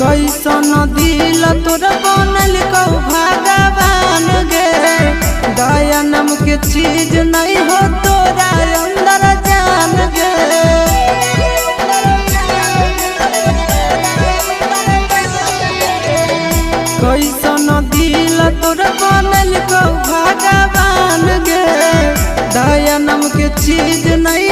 कैसन दिल तोर बनल कौ भगवान गे, दया नाम के चीज नहीं हो तोरा अंदर जान गे। कैसन दिल तोर बनल कौ भगवान गे, दया नाम के चीज नहीं